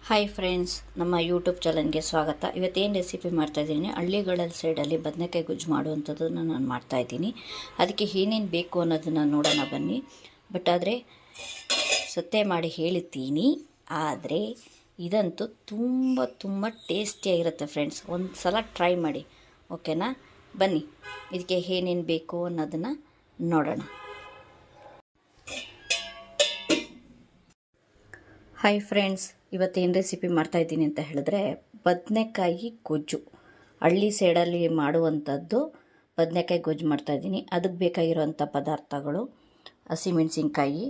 Hi friends, ನಮ್ಮ YouTube ಚಾನಲ್ಗೆ ಸ್ವಾಗತ. ಇವತ್ತೇನು ರೆಸಿಪಿ ಮಾಡ್ತಾಯಿದ್ದೀನಿ, ಹಳ್ಳಿಗಳ ಸೈಡಲ್ಲಿ ಬದನೆಕಾಯಿ ಗೊಜ್ಜು ಮಾಡುವಂಥದ್ದನ್ನು ನಾನು ಮಾಡ್ತಾಯಿದ್ದೀನಿ. ಅದಕ್ಕೆ ಏನೇನು ಬೇಕು ಅನ್ನೋದನ್ನು ನೋಡೋಣ ಬನ್ನಿ. ಬಟ್ ಆದರೆ ಸತ್ಯ ಮಾಡಿ ಹೇಳ್ತೀನಿ, ಆದರೆ ಇದಂತೂ ತುಂಬ ಟೇಸ್ಟಿಯಾಗಿರುತ್ತೆ ಫ್ರೆಂಡ್ಸ್. ಒಂದು ಸಲ ಟ್ರೈ ಮಾಡಿ, ಓಕೆನಾ? ಬನ್ನಿ, ಇದಕ್ಕೆ ಏನೇನು ಬೇಕು ಅನ್ನೋದನ್ನು ನೋಡೋಣ. ಹಾಯ್ ಫ್ರೆಂಡ್ಸ್, ಇವತ್ತೇನು ರೆಸಿಪಿ ಮಾಡ್ತಾಯಿದ್ದೀನಿ ಅಂತ ಹೇಳಿದ್ರೆ ಬದನೆಕಾಯಿ ಗೊಜ್ಜು. ಹಳ್ಳಿ ಸೈಡಲ್ಲಿ ಮಾಡುವಂಥದ್ದು ಬದನೆಕಾಯಿ ಗೊಜ್ಜು ಮಾಡ್ತಾಯಿದ್ದೀನಿ. ಅದಕ್ಕೆ ಬೇಕಾಗಿರುವಂಥ ಪದಾರ್ಥಗಳು: ಹಸಿಮೆಣಸಿನ್ಕಾಯಿ,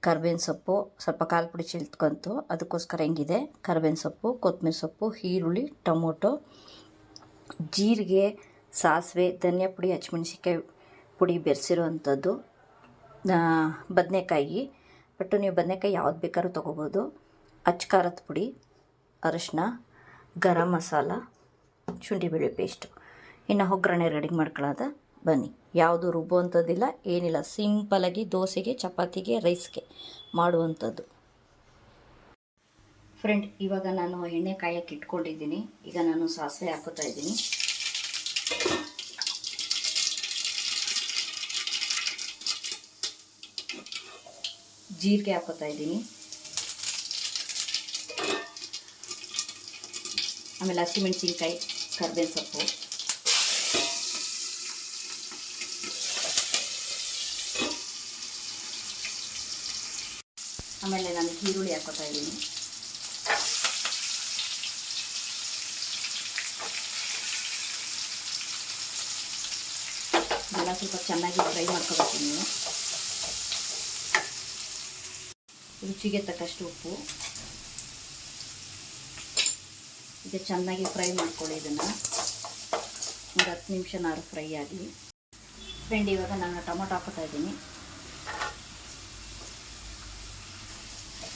ಕರ್ಬೇವಿನ ಸೊಪ್ಪು, ಸ್ವಲ್ಪ ಕಾಲು ಪುಡಿ ಚಿಲ್ತ್ಕೊಂತು, ಅದಕ್ಕೋಸ್ಕರ ಹೆಂಗಿದೆ ಕರ್ಬೇವಿನ ಸೊಪ್ಪು, ಕೊತ್ತಂಬರಿ ಸೊಪ್ಪು, ಈರುಳ್ಳಿ, ಟೊಮೊಟೊ, ಜೀರಿಗೆ, ಸಾಸಿವೆ, ಧನಿಯಾ ಪುಡಿ, ಹಸಿಮೆಣಸಿನ್ಕಾಯಿ ಪುಡಿ ಬೆರೆಸಿರುವಂಥದ್ದು, ಬದನೆಕಾಯಿ. ಬಟ್ ನೀವು ಬದನೆಕಾಯಿ ಯಾವ್ದು ಬೇಕಾದ್ರೂ ತೊಗೋಬೋದು. ಅಚ್ಕಾರದ ಪುಡಿ, ಅರಶಿನ, ಗರಂ ಮಸಾಲ, ಶುಂಠಿ ಬೆಳ್ಳುಳ್ಳಿ ಪೇಸ್ಟು. ಇನ್ನು ಒಗ್ಗರಣೆ ರೆಡಿ ಮಾಡ್ಕೊಳ್ಳೋದು. ಬನ್ನಿ, ಯಾವುದು ರುಬ್ಬುವಂಥದ್ದಿಲ್ಲ, ಏನಿಲ್ಲ, ಸಿಂಪಲಾಗಿ ದೋಸೆಗೆ, ಚಪಾತಿಗೆ, ರೈಸ್ಗೆ ಮಾಡುವಂಥದ್ದು. ಫ್ರೆಂಡ್, ಇವಾಗ ನಾನು ಎಣ್ಣೆ ಕಾಯಕ್ಕೆ ಇಟ್ಕೊಂಡಿದ್ದೀನಿ. ಈಗ ನಾನು ಸಾಸಿವೆ ಹಾಕೋತಾ ಇದ್ದೀನಿ. ಜೀರಿಗೆ ಹಾಕೋತಾ ಇದ್ದೀನಿ. ಆಮೇಲೆ ಹಸಿಮೆಣಸಿನ್ಕಾಯಿ, ಕರ್ಬೇವಿನ ಸೊಪ್ಪು, ಆಮೇಲೆ ನಾನು ಈರುಳ್ಳಿ ಹಾಕೋತಾ ಇದ್ದೀನಿ. ಇದೆಲ್ಲ ಸ್ವಲ್ಪ ಚೆನ್ನಾಗಿ ಫ್ರೈ ಮಾಡ್ಕೋಬೇಕು ನೀವು. ರುಚಿಗೆ ತಕ್ಕಷ್ಟು ಉಪ್ಪು. ಈಗ ಚೆನ್ನಾಗಿ ಫ್ರೈ ಮಾಡ್ಕೊಳ್ಳಿ. ಇದನ್ನು ಒಂದು 10 ನಿಮಿಷನಾರು ಫ್ರೈ ಆಗಲಿ. ಫ್ರೆಂಡ್, ಇವಾಗ ನಾನು ಟೊಮೊಟೊ ಹಾಕೋತಾ ಇದ್ದೀನಿ.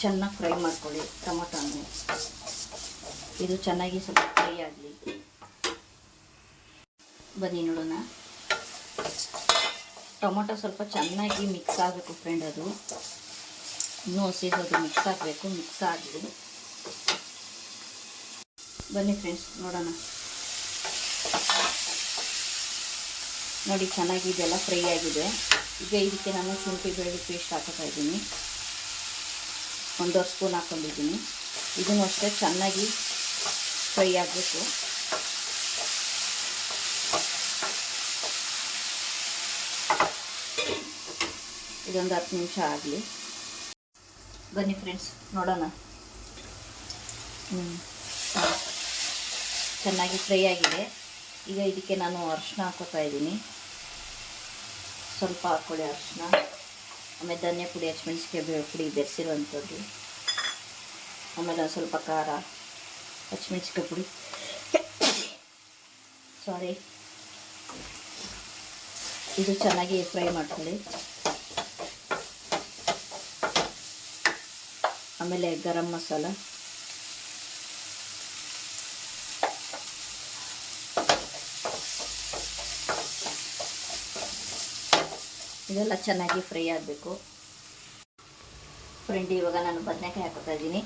ಚೆನ್ನಾಗಿ ಫ್ರೈ ಮಾಡ್ಕೊಳ್ಳಿ ಟೊಮೊಟೊನು. ಇದು ಚೆನ್ನಾಗಿ ಸ್ವಲ್ಪ ಫ್ರೈ ಆಗಲಿ. ಬನ್ನಿ ನೋಡೋಣ. ಟೊಮೊಟೊ ಸ್ವಲ್ಪ ಚೆನ್ನಾಗಿ ಮಿಕ್ಸ್ ಆಗಬೇಕು ಫ್ರೆಂಡ್. ಅದು ಇನ್ನೂ ಹಸಿದು ಮಿಕ್ಸ್ ಆಗಬೇಕು. ಮಿಕ್ಸ್ ಆಗಲಿ. ಬನ್ನಿ ಫ್ರೆಂಡ್ಸ್, ನೋಡೋಣ. ನೋಡಿ, ಚೆನ್ನಾಗಿ ಇದೆಲ್ಲ ಫ್ರೈ ಆಗಿದೆ. ಈಗ ಇದಕ್ಕೆ ನಾನು ಶುಂಠಿ ಬೆಳ್ಳುಳ್ಳಿ ಪೇಸ್ಟ್ ಹಾಕೋತಾ ಇದ್ದೀನಿ. 1 ಸ್ಪೂನ್ ಹಾಕ್ಕೊಂಡಿದ್ದೀನಿ. ಇದನ್ನು ಅಷ್ಟೇ ಚೆನ್ನಾಗಿ ಫ್ರೈ ಆಗಬೇಕು. ಇದೊಂದು 10 ನಿಮಿಷ ಆಗಲಿ. ಬನ್ನಿ ಫ್ರೆಂಡ್ಸ್, ನೋಡೋಣ. ಚೆನ್ನಾಗಿ ಫ್ರೈ ಆಗಿದೆ. ಈಗ ಇದಕ್ಕೆ ನಾನು ಅರಿಶಿನ ಹಾಕೋತಾ ಇದ್ದೀನಿ. ಸ್ವಲ್ಪ ಹಾಕ್ಕೊಳ್ಳಿ ಅರಿಶಿನ. ಆಮೇಲೆ ಧನಿಯಾ ಪುಡಿ, ಹಸಿಮೆಣಸಿನ್ಕಾಯಿ ಪುಡಿ ಬೆರೆಸಿರುವಂಥದ್ದು. ಆಮೇಲೆ ಸ್ವಲ್ಪ ಖಾರ, ಹಸಿಮೆಣಸಿನ್ಕಾಯಿ ಪುಡಿ, ಇದು ಚೆನ್ನಾಗಿ ಫ್ರೈ ಮಾಡ್ಕೊಳ್ಳಿ. ಆಮೇಲೆ ಗರಂ ಮಸಾಲ, ಇದೆಲ್ಲ ಚೆನ್ನಾಗಿ ಫ್ರೈ ಆಗಬೇಕು. ಫ್ರೆಂಡ್, ಇವಾಗ ನಾನು ಬದನೆಕಾಯಿ ಹಾಕೋತಾ ಇದ್ದೀನಿ.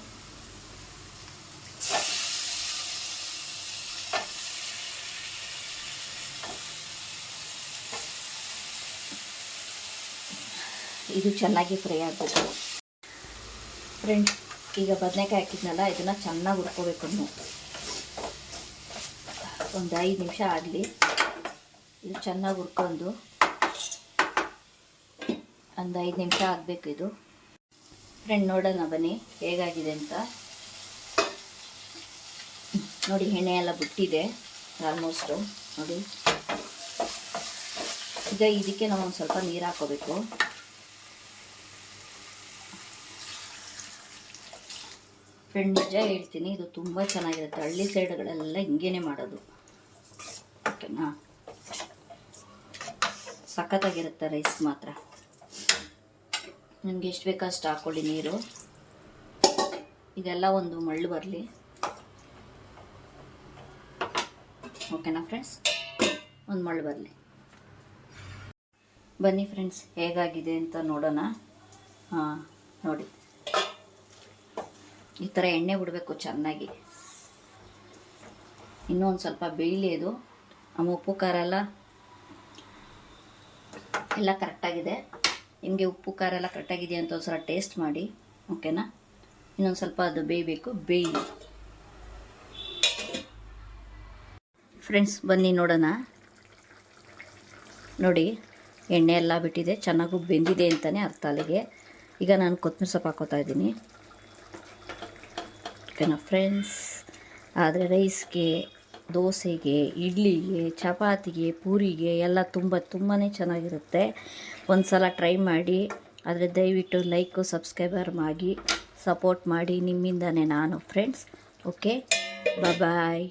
ಇದು ಚೆನ್ನಾಗಿ ಫ್ರೈ ಆಗಬೇಕು. ಫ್ರೆಂಡ್, ಈಗ ಬದನೆಕಾಯಿ ಹಾಕಿದ್ನಲ್ಲ, ಇದನ್ನು ಚೆನ್ನಾಗಿ ಹುರ್ಕೋಬೇಕು. ಒಂದು 5 ನಿಮಿಷ ಆಗಲಿ. ಇದು ಚೆನ್ನಾಗಿ ಹುರ್ಕೊಂಡು ಒಂದು 5 ನಿಮಿಷ ಆಗಬೇಕು ಇದು. ಫ್ರೆಂಡ್, ನೋಡೋಣ ಬನ್ನಿ ಹೇಗಾಗಿದೆ ಅಂತ. ನೋಡಿ, ಎಣ್ಣೆ ಎಲ್ಲ ಬಿಟ್ಟಿದೆ ಆಲ್ಮೋಸ್ಟು. ನೋಡಿ, ಈಗ ಇದಕ್ಕೆ ನಾವು ಒಂದು ಸ್ವಲ್ಪ ನೀರು ಹಾಕೋಬೇಕು. ಫ್ರೆಂಡ್, ನಿಜ ಹೇಳ್ತೀನಿ, ಇದು ತುಂಬ ಚೆನ್ನಾಗಿರುತ್ತೆ. ಹಳ್ಳಿ ಸೈಡ್ಗಳೆಲ್ಲ ಹಿಂಗೇನೆ ಮಾಡೋದು, ಓಕೆನಾ? ಸಖತ್ತಾಗಿರುತ್ತೆ ರೈಸ್ ಮಾತ್ರ. ನಿಮಗೆ ಎಷ್ಟು ಬೇಕೋ ಅಷ್ಟು ಹಾಕ್ಕೊಳ್ಳಿ ನೀರು. ಇದೆಲ್ಲ ಒಂದು ಮಳ್ಳು ಬರಲಿ, ಓಕೆನಾ ಫ್ರೆಂಡ್ಸ್? ಒಂದು ಮಳ್ಳು ಬರಲಿ. ಬನ್ನಿ ಫ್ರೆಂಡ್ಸ್, ಹೇಗಾಗಿದೆ ಅಂತ ನೋಡೋಣ. ನೋಡಿ, ಈ ಥರ ಎಣ್ಣೆ ಬಿಡಬೇಕು ಚೆನ್ನಾಗಿ. ಇನ್ನೊಂದು ಸ್ವಲ್ಪ ಬೇಯಲಿ ಅದು. ಉಪ್ಪು ಖಾರ ಎಲ್ಲ ಕರೆಕ್ಟಾಗಿದೆ. ನಿಮಗೆ ಉಪ್ಪು ಖಾರ ಎಲ್ಲ ಕರೆಕ್ಟಾಗಿದೆ ಅಂತ ಒಂದು ಸಲ ಟೇಸ್ಟ್ ಮಾಡಿ, ಓಕೆನಾ? ಇನ್ನೊಂದು ಸ್ವಲ್ಪ ಅದು ಬೇಯಬೇಕು, ಬೇಯಲಿ. ಫ್ರೆಂಡ್ಸ್ ಬನ್ನಿ ನೋಡೋಣ. ನೋಡಿ ಎಣ್ಣೆ ಎಲ್ಲ ಬಿಟ್ಟಿದೆ, ಚೆನ್ನಾಗೂ ಬೆಂದಿದೆ ಅಂತಲೇ ಅರ್ಥ ಅಲ್ಲಿಗೆ. ಈಗ ನಾನು ಕೊತ್ತಂಬರಿ ಸೊಪ್ಪು ಹಾಕೋತಾ ಇದ್ದೀನಿ, ಓಕೆನಾ ಫ್ರೆಂಡ್ಸ್? ಆದರೆ ರೈಸ್ಗೆ, ದೋಸೆಗೆ, ಇಡ್ಲಿಗೆ, ಚಪಾತಿಗೆ, ಪೂರಿಗೆ ಎಲ್ಲ ತುಂಬಾ ಚೆನ್ನಾಗಿರುತ್ತೆ. ಒಂದು ಸಲ ಟ್ರೈ ಮಾಡಿ. ಆದರೆ ದಯವಿಟ್ಟು ಲೈಕು ಸಬ್ಸ್ಕ್ರೈಬರ್ ಆಗಿ ಸಪೋರ್ಟ್ ಮಾಡಿ. ನಿಮ್ಮಿಂದನೇ ನಾನು ಫ್ರೆಂಡ್ಸ್. ಓಕೆ, ಬಾಯ್.